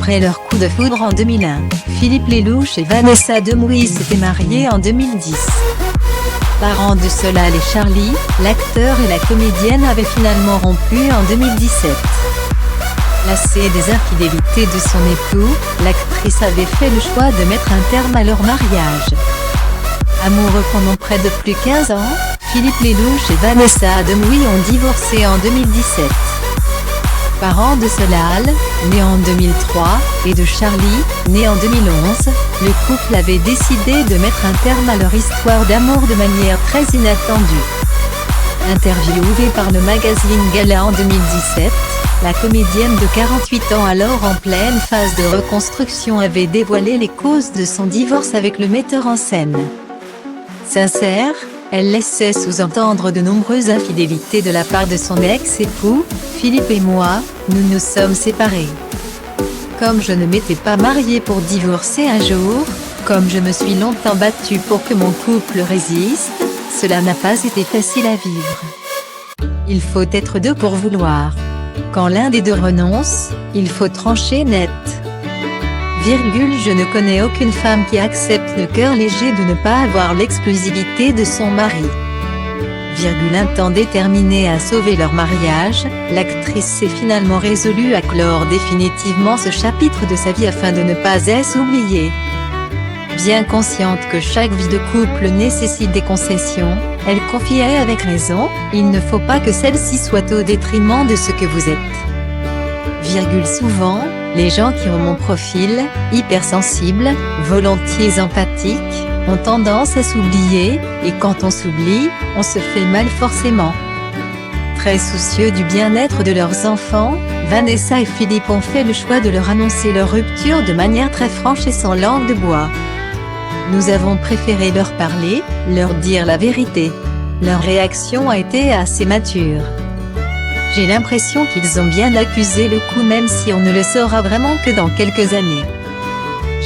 Après leur coup de foudre en 2001, Philippe Lelouch et Vanessa Demouy s'étaient mariés en 2010. Parents de Solal et Charlie, l'acteur et la comédienne avaient finalement rompu en 2017. Lassée des infidélités de son époux, l'actrice avait fait le choix de mettre un terme à leur mariage. Amoureux pendant près de plus 15 ans, Philippe Lelouch et Vanessa Demouy ont divorcé en 2017. Parents de Solal, né en 2003, et de Charlie, né en 2011, le couple avait décidé de mettre un terme à leur histoire d'amour de manière très inattendue. Interviewée par le magazine Gala en 2017, la comédienne de 48 ans, alors en pleine phase de reconstruction, avait dévoilé les causes de son divorce avec le metteur en scène. Sincère, elle laissait sous-entendre de nombreuses infidélités de la part de son ex-époux. Philippe et moi, nous nous sommes séparés. Comme je ne m'étais pas mariée pour divorcer un jour, comme je me suis longtemps battue pour que mon couple résiste, cela n'a pas été facile à vivre. Il faut être deux pour vouloir. Quand l'un des deux renonce, il faut trancher net. Je ne connais aucune femme qui accepte le cœur léger de ne pas avoir l'exclusivité de son mari. Un temps déterminé à sauver leur mariage, l'actrice s'est finalement résolue à clore définitivement ce chapitre de sa vie afin de ne pas être oubliée. Bien consciente que chaque vie de couple nécessite des concessions, elle confiait avec raison, il ne faut pas que celle-ci soit au détriment de ce que vous êtes. Souvent, les gens qui ont mon profil, hypersensible, volontiers empathique, ont tendance à s'oublier, et quand on s'oublie, on se fait mal forcément. Très soucieux du bien-être de leurs enfants, Vanessa et Philippe ont fait le choix de leur annoncer leur rupture de manière très franche et sans langue de bois. Nous avons préféré leur parler, leur dire la vérité. Leur réaction a été assez mature. J'ai l'impression qu'ils ont bien accusé le coup, même si on ne le saura vraiment que dans quelques années.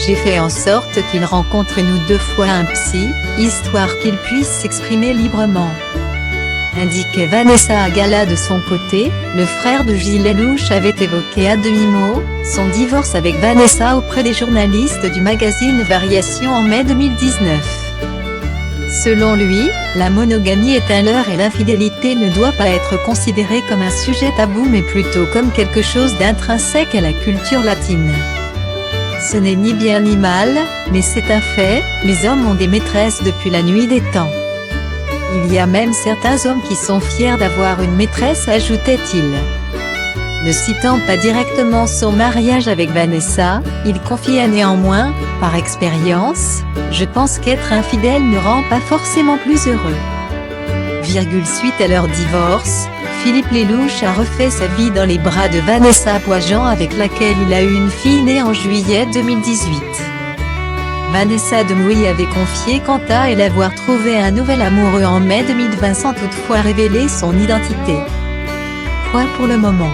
J'ai fait en sorte qu'ils rencontrent une ou deux fois un psy, histoire qu'ils puissent s'exprimer librement. Indiquait Vanessa à Gala. De son côté, le frère de Gilles Lelouch avait évoqué à demi-mot son divorce avec Vanessa auprès des journalistes du magazine Variation en mai 2019. Selon lui, la monogamie est un leurre et l'infidélité ne doit pas être considérée comme un sujet tabou mais plutôt comme quelque chose d'intrinsèque à la culture latine. Ce n'est ni bien ni mal, mais c'est un fait, les hommes ont des maîtresses depuis la nuit des temps. Il y a même certains hommes qui sont fiers d'avoir une maîtresse, ajoutait-il. Ne citant pas directement son mariage avec Vanessa, il confiait néanmoins, par expérience, je pense qu'être infidèle ne rend pas forcément plus heureux. Suite à leur divorce, Philippe Lelouch a refait sa vie dans les bras de Vanessa Poijan, avec laquelle il a eu une fille née en juillet 2018. Vanessa Demouy avait confié quant à elle avoir trouvé un nouvel amoureux en mai 2020 sans toutefois révéler son identité. Point pour le moment.